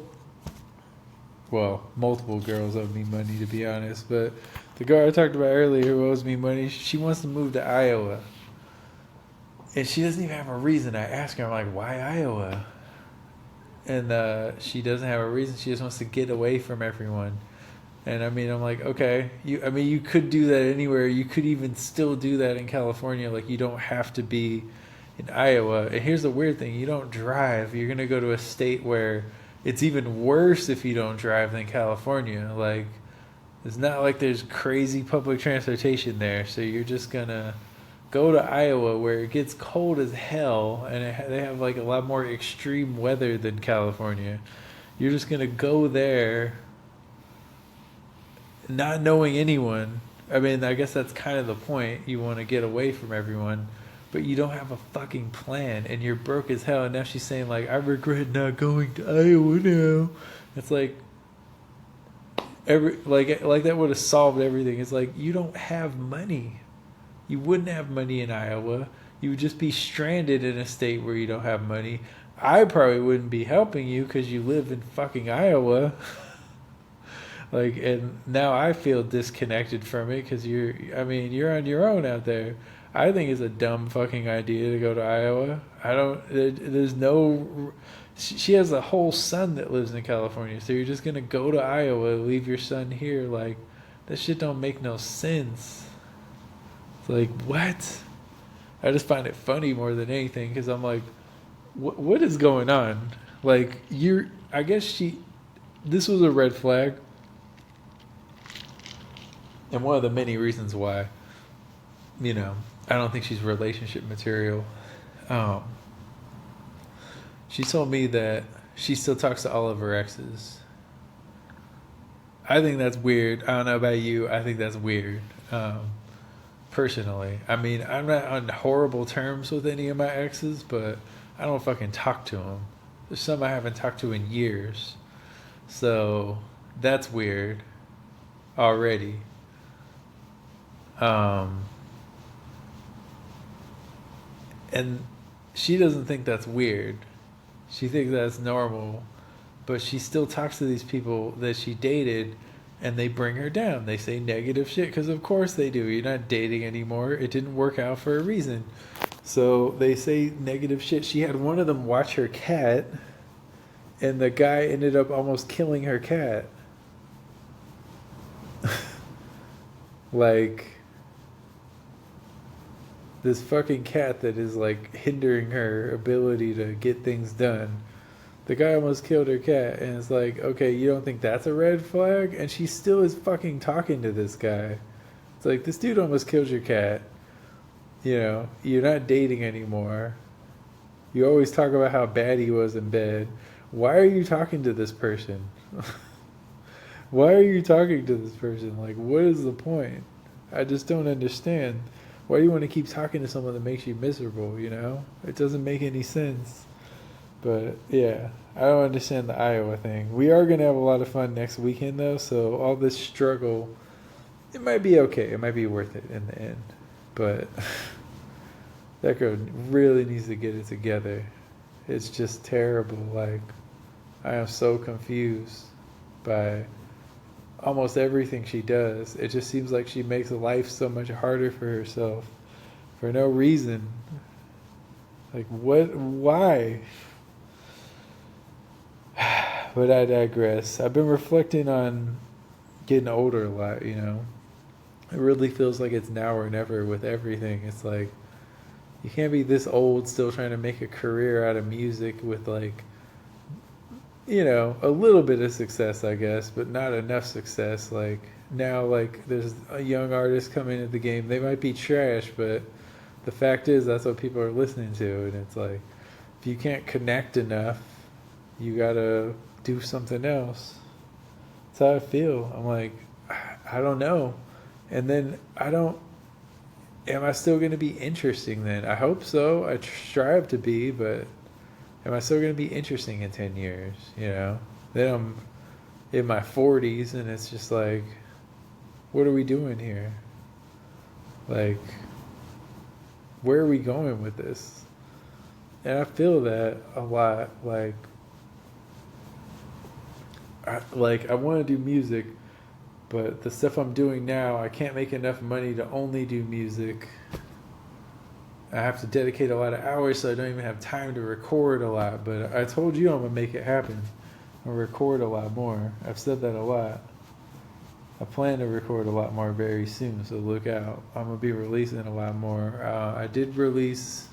well, multiple girls owe me money to be honest, but the girl I talked about earlier who owes me money, she wants to move to Iowa. And she doesn't even have a reason. I ask her, I'm like, why Iowa? And she doesn't have a reason. She just wants to get away from everyone. And I mean, I'm like, okay. You could do that anywhere. You could even still do that in California. Like, you don't have to be in Iowa. And here's the weird thing. You don't drive. You're going to go to a state where it's even worse if you don't drive than California. Like, it's not like there's crazy public transportation there. So you're just going to go to Iowa where it gets cold as hell and they have like a lot more extreme weather than California. You're just going to go there not knowing anyone. I mean, I guess that's kind of the point. You want to get away from everyone. but you don't have a fucking plan, and you're broke as hell. And now she's saying like, I regret not going to Iowa now. It's like like that would have solved everything. It's like you don't have money. You wouldn't have money in Iowa. You would just be stranded in a state where you don't have money. I probably wouldn't be helping you because you live in fucking Iowa. Like, and now I feel disconnected from it because you're on your own out there. I think it's a dumb fucking idea to go to Iowa. There's no, she has a whole son that lives in California. So you're just going to go to Iowa, leave your son here. Like, that shit don't make no sense. It's like, what? I just find it funny more than anything because I'm like, what is going on? Like, I guess this was a red flag. And one of the many reasons why, I don't think she's relationship material. She told me that she still talks to all of her exes. I think that's weird. I don't know about you. I think that's weird. Personally. I mean, I'm not on horrible terms with any of my exes, but I don't fucking talk to them. There's some I haven't talked to in years. So that's weird already. And she doesn't think that's weird. She thinks that's normal. But she still talks to these people that she dated, and they bring her down. They say negative shit because of course they do. You're not dating anymore. It didn't work out for a reason. So they say negative shit. She had one of them watch her cat, and the guy ended up almost killing her cat. Like, this fucking cat that is like hindering her ability to get things done. The guy almost killed her cat, and it's like, okay, you don't think that's a red flag? And she still is fucking talking to this guy. It's like, this dude almost killed your cat. You're not dating anymore. You always talk about how bad he was in bed. Why are you talking to this person? Why are you talking to this person? Like, what is the point? I just don't understand. Why do you want to keep talking to someone that makes you miserable, It doesn't make any sense. But, yeah, I don't understand the Iowa thing. We are going to have a lot of fun next weekend, though, so all this struggle, it might be okay. It might be worth it in the end. But that girl really needs to get it together. It's just terrible. Like, I am so confused by almost everything she does. It just seems like she makes life so much harder for herself for no reason. Like, what? Why? But I digress. I've been reflecting on getting older a lot, It really feels like it's now or never with everything. It's like, you can't be this old still trying to make a career out of music with like, a little bit of success, I guess, but not enough success. Like, now, like, there's a young artist coming into the game. They might be trash, but the fact is that's what people are listening to. And it's like, if you can't connect enough, you gotta do something else. That's how I feel. I'm like, I don't know. And then am I still going to be interesting then? I hope so. I strive to be, but am I still going to be interesting in 10 years? Then I'm in my 40s and it's just like, what are we doing here? Like, where are we going with this? And I feel that a lot. I want to do music, but the stuff I'm doing now, I can't make enough money to only do music. I have to dedicate a lot of hours, so I don't even have time to record a lot. But I told you I'm going to make it happen. I'll record a lot more. I've said that a lot. I plan to record a lot more very soon, so look out. I'm going to be releasing a lot more. I did release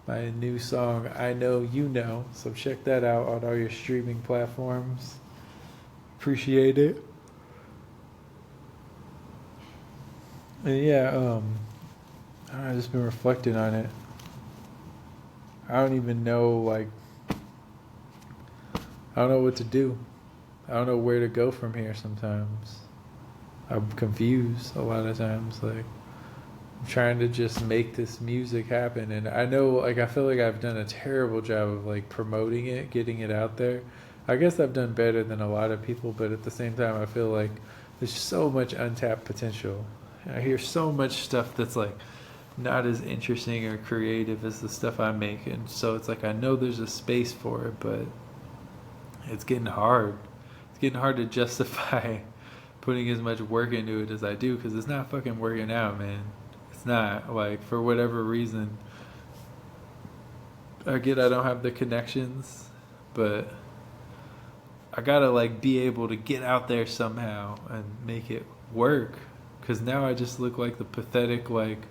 my new song, I Know You Know, so check that out on all your streaming platforms. Appreciate it. And yeah, I've just been reflecting on it. I don't even know, I don't know what to do. I don't know where to go from here sometimes. I'm confused a lot of times. Like, I'm trying to just make this music happen, and I know, like, I feel like I've done a terrible job of like promoting it, getting it out there. I guess I've done better than a lot of people, but at the same time, I feel like there's so much untapped potential. I hear so much stuff that's like not as interesting or creative as the stuff I make, and so it's like I know there's a space for it, but it's getting hard. It's getting hard to justify putting as much work into it as I do, because it's not fucking working out, man. It's not, like, for whatever reason. I get I don't have the connections, but I gotta like be able to get out there somehow and make it work. Cause now I just look like the pathetic like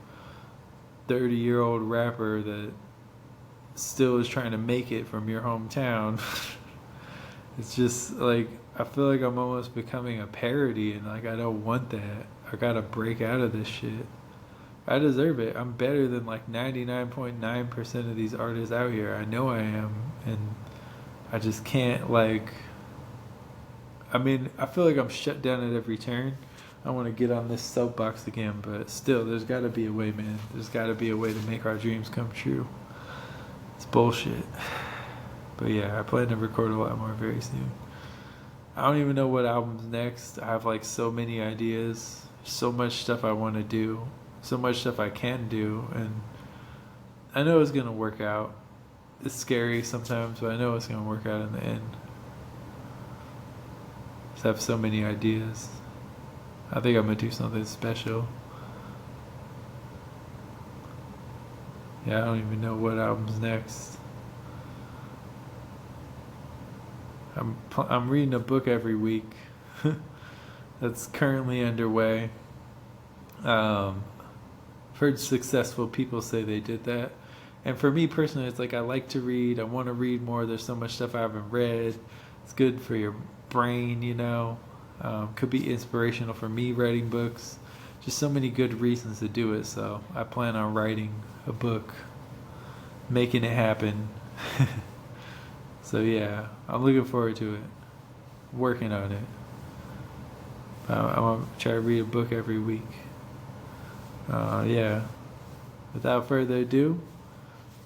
30-year-old rapper that still is trying to make it from your hometown. It's just like I feel like I'm almost becoming a parody, and like I don't want that. I gotta break out of this shit. I deserve it. I'm better than like 99.9% of these artists out here. I know I am, and I just can't like. I mean, I feel like I'm shut down at every turn. I want to get on this soapbox again, but still, there's got to be a way, man. There's got to be a way to make our dreams come true. It's bullshit. But yeah, I plan to record a lot more very soon. I don't even know what album's next. I have like so many ideas, so much stuff I want to do, so much stuff I can do, and I know it's going to work out. It's scary sometimes, but I know it's going to work out in the end. Just have so many ideas. I think I'm going to do something special. Yeah, I don't even know what album's next. I'm reading a book every week. That's currently underway. I've heard successful people say they did that. And for me personally, it's like I like to read. I want to read more. There's so much stuff I haven't read. It's good for your brain, you know. Could be inspirational for me writing books. Just so many good reasons to do it. So I plan on writing a book, making it happen. So yeah, I'm looking forward to it. Working on it. I'm going to try to read a book every week. Yeah. Without further ado,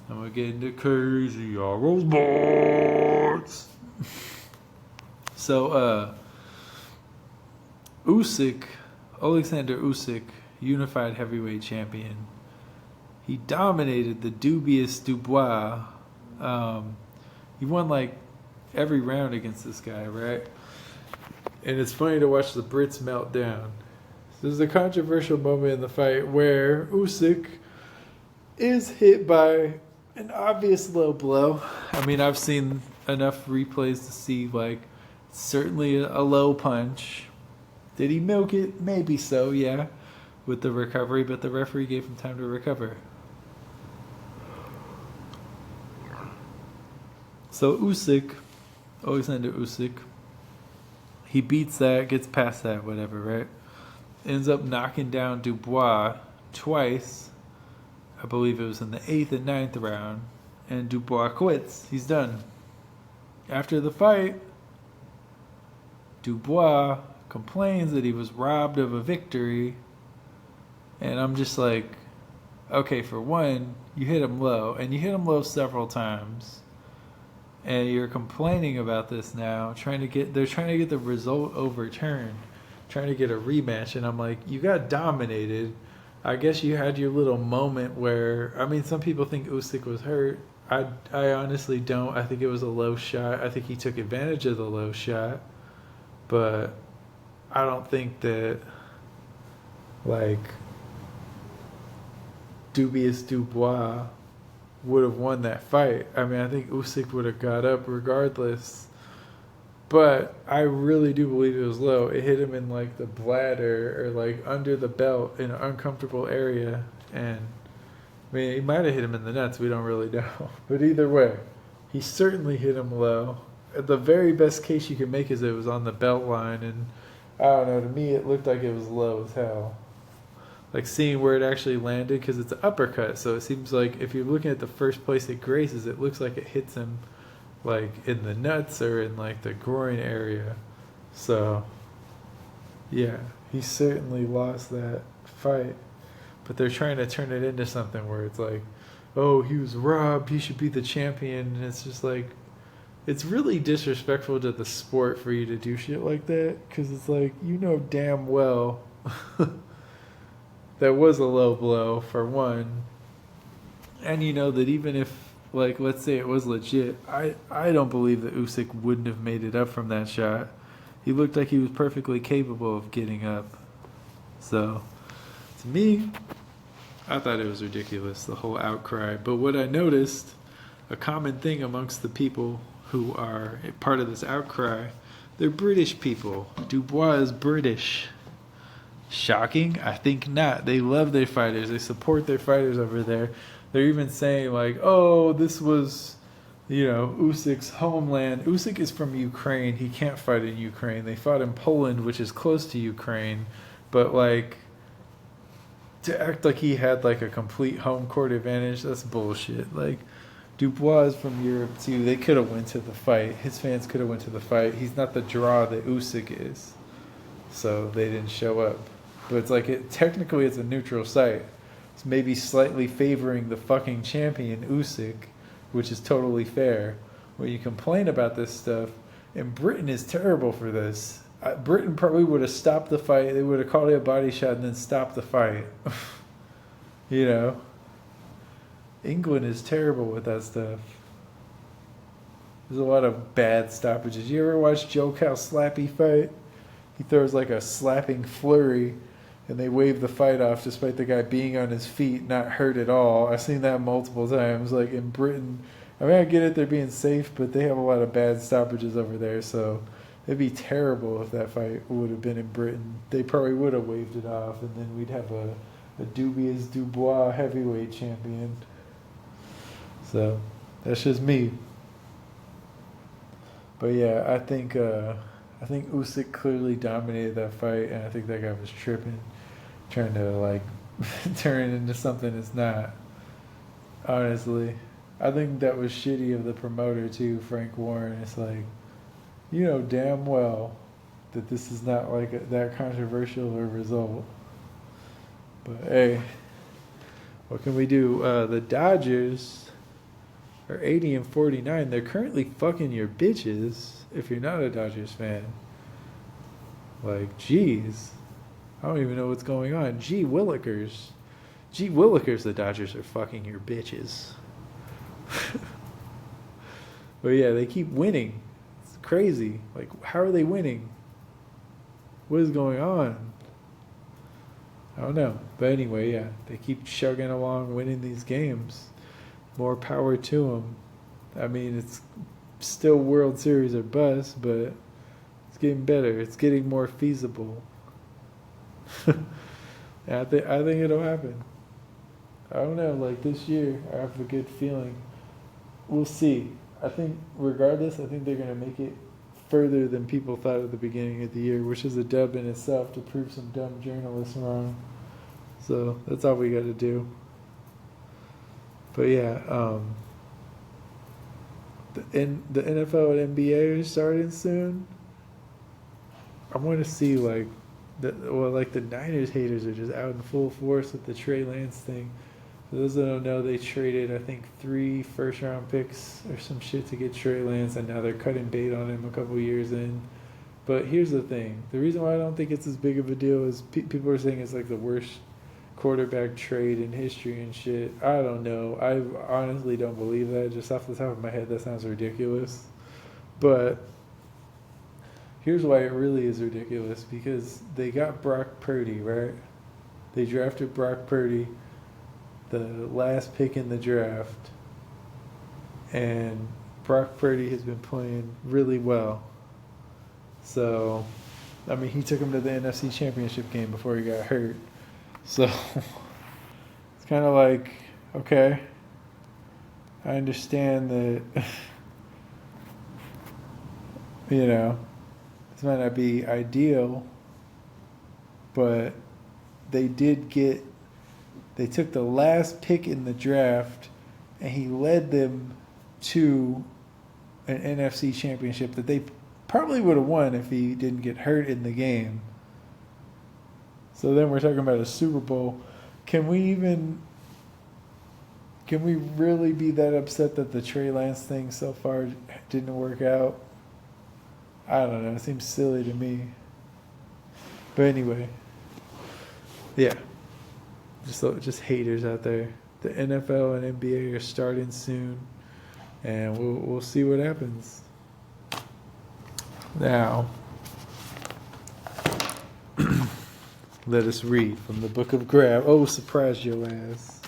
I'm going to get into crazy Arrows Sports. So, Alexander Usyk, unified heavyweight champion. He dominated the Dubious Dubois. He won like every round against this guy, right? And it's funny to watch the Brits melt down. There's a controversial moment in the fight where Usyk is hit by an obvious low blow. I mean, I've seen enough replays to see, like, certainly a low punch. Did he milk it? Maybe so, yeah, with the recovery, but the referee gave him time to recover. So Alexander Usyk, he beats that, gets past that, whatever, right? Ends up knocking down Dubois twice. I believe it was in the 8th and 9th round. And Dubois quits. He's done. After the fight, Dubois complains that he was robbed of a victory. And I'm just like, okay, for one, you hit him low. And you hit him low several times. And you're complaining about this now, they're trying to get the result overturned, trying to get a rematch, and I'm like, you got dominated. I guess you had your little moment where, I mean, some people think Usyk was hurt. I honestly don't. I think it was a low shot. I think he took advantage of the low shot, but I don't think that, like, Dubious Dubois would have won that fight. I mean, I think Usyk would have got up regardless. But I really do believe it was low. It hit him in like the bladder or like under the belt in an uncomfortable area. And I mean, he might have hit him in the nuts. We don't really know. But either way, he certainly hit him low. The very best case you can make is it was on the belt line. And I don't know, to me it looked like it was low as hell. Like seeing where it actually landed, because it's an uppercut, so it seems like if you're looking at the first place it grazes, it looks like it hits him like in the nuts or in like the groin area. So yeah, he certainly lost that fight. but they're trying to turn it into something where it's like, oh, he was robbed, he should be the champion. And it's just like, it's really disrespectful to the sport for you to do shit like that, because it's like, you know damn well that was a low blow, for one. And you know that even if, like, let's say it was legit, I don't believe that Usyk wouldn't have made it up from that shot. He looked like he was perfectly capable of getting up. So, to me, I thought it was ridiculous, the whole outcry. But what I noticed, a common thing amongst the people who are part of this outcry, they're British people. Dubois is British. Shocking? I think not. They love their fighters. They support their fighters over there. They're even saying, like, oh, this was, you know, Usyk's homeland. Usyk is from Ukraine. He can't fight in Ukraine. They fought in Poland, which is close to Ukraine. But, like, to act like he had, like, a complete home court advantage, that's bullshit. Like, Dubois is from Europe, too. They could have went to the fight. His fans could have went to the fight. He's not the draw that Usyk is. So they didn't show up. But it's like, technically it's a neutral site. It's maybe slightly favoring the fucking champion, Usyk, which is totally fair. When you complain about this stuff, and Britain is terrible for this. Britain probably would have stopped the fight. They would have called it a body shot and then stopped the fight. You know? England is terrible with that stuff. There's a lot of bad stoppages. You ever watch Joe Cal Slappy fight? He throws like a slapping flurry, and they wave the fight off despite the guy being on his feet, not hurt at all. I've seen that multiple times. Like in Britain, I mean, I get it, they're being safe, but they have a lot of bad stoppages over there, so it'd be terrible if that fight would have been in Britain. They probably would have waved it off, and then we'd have a Dubious Dubois heavyweight champion. So, that's just me. But yeah, I think Usyk clearly dominated that fight, and I think that guy was tripping, trying to like turn it into something it's not. Honestly, I think that was shitty of the promoter too, Frank Warren. It's like, you know damn well that this is not like that controversial of a result. But hey, what can we do? The Dodgers are 80-49. They're currently fucking your bitches. If you're not a Dodgers fan, like, geez, I don't even know what's going on. Gee Willikers, the Dodgers are fucking your bitches. But yeah, they keep winning. It's crazy. Like, how are they winning? What is going on? I don't know. But anyway, yeah, they keep chugging along, winning these games. More power to them. I mean, it's still World Series or bust, but it's getting better. It's getting more feasible. I think it'll happen. I don't know. Like this year, I have a good feeling. We'll see. I think regardless, I think they're gonna make it further than people thought at the beginning of the year, which is a dub in itself to prove some dumb journalists wrong. So that's all we got to do. But yeah, the NFL and NBA are starting soon. I want to see like the Niners haters are just out in full force with the Trey Lance thing. For those that don't know, they traded I think 3 first-round picks or some shit to get Trey Lance, and now they're cutting bait on him a couple years in. But here's the thing: the reason why I don't think it's as big of a deal is people are saying it's like the worst quarterback trade in history and shit. I don't know. I honestly don't believe that. Just off the top of my head, that sounds ridiculous. But here's why it really is ridiculous. Because they got Brock Purdy, right? They drafted Brock Purdy, the last pick in the draft. And Brock Purdy has been playing really well. So, I mean, he took him to the NFC Championship game before he got hurt. So, it's kind of like, okay, I understand that, you know, this might not be ideal, but they took the last pick in the draft, and he led them to an NFC championship that they probably would have won if he didn't get hurt in the game. So then we're talking about a Super Bowl Can we really be that upset that the Trey Lance thing so far didn't work out? I don't know. It seems silly to me. But anyway, yeah. Just haters out there. The NFL and NBA are starting soon, and we'll see what happens. Now, let us read from the book of Grav. Oh, surprise your ass.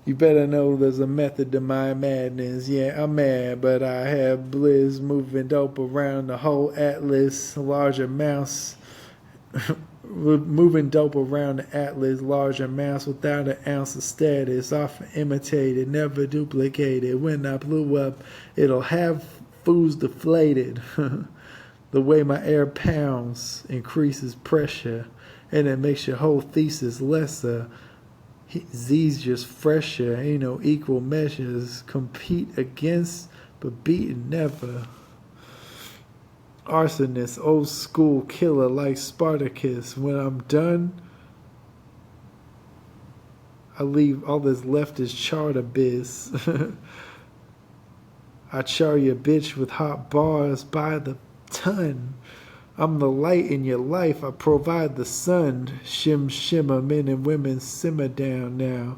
You better know there's a method to my madness. Yeah, I'm mad, but I have bliss, moving dope around the whole atlas, large amounts. Moving dope around the atlas, large amounts without an ounce of status, often imitated, never duplicated. When I blew up, it'll have fools deflated. The way my air pounds increases pressure, and it makes your whole thesis lesser. Z's just fresher, ain't no equal measures. Compete against, but beaten never. Arsonist, old school killer like Spartacus. When I'm done, I leave all that's left is charred abyss. I char your bitch with hot bars by the ton. I'm the light in your life, I provide the sun. Shimmer, men and women simmer down now.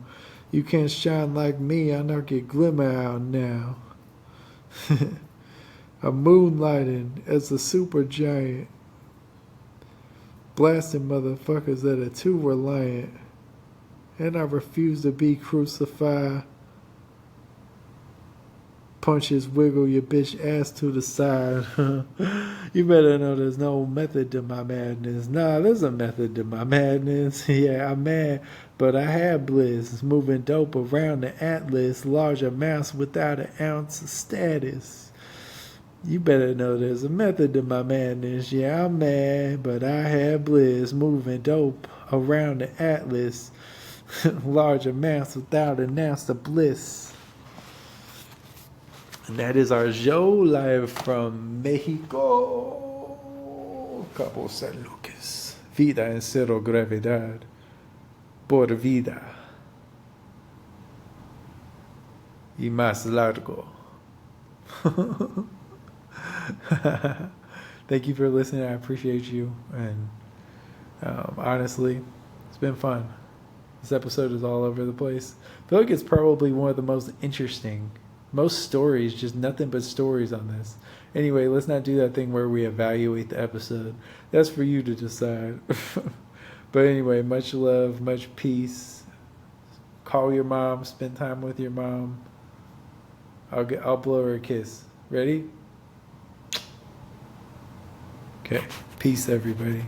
You can't shine like me, I knock your glimmer out now. I'm moonlighting as a super giant, blasting motherfuckers that are too reliant. And I refuse to be crucified. Punches wiggle your bitch ass to the side. You better know there's no method to my madness. Nah, there's a method to my madness. Yeah, I'm mad, but I have bliss. Moving dope around the atlas, large amounts without an ounce of status. You better know there's a method to my madness. Yeah, I'm mad, but I have bliss. Moving dope around the atlas, large amounts without an ounce of bliss. And that is our show live from Mexico, Cabo San Lucas. Vida en cero gravedad, por vida y más largo. Thank you for listening. I appreciate you. And honestly, it's been fun. This episode is all over the place. I feel like it's probably one of the most interesting. Most stories, just nothing but stories on this. Anyway, let's not do that thing where we evaluate the episode. That's for you to decide. But anyway, much love, much peace. Call your mom, spend time with your mom. I'll blow her a kiss. Ready? Okay. Peace, everybody.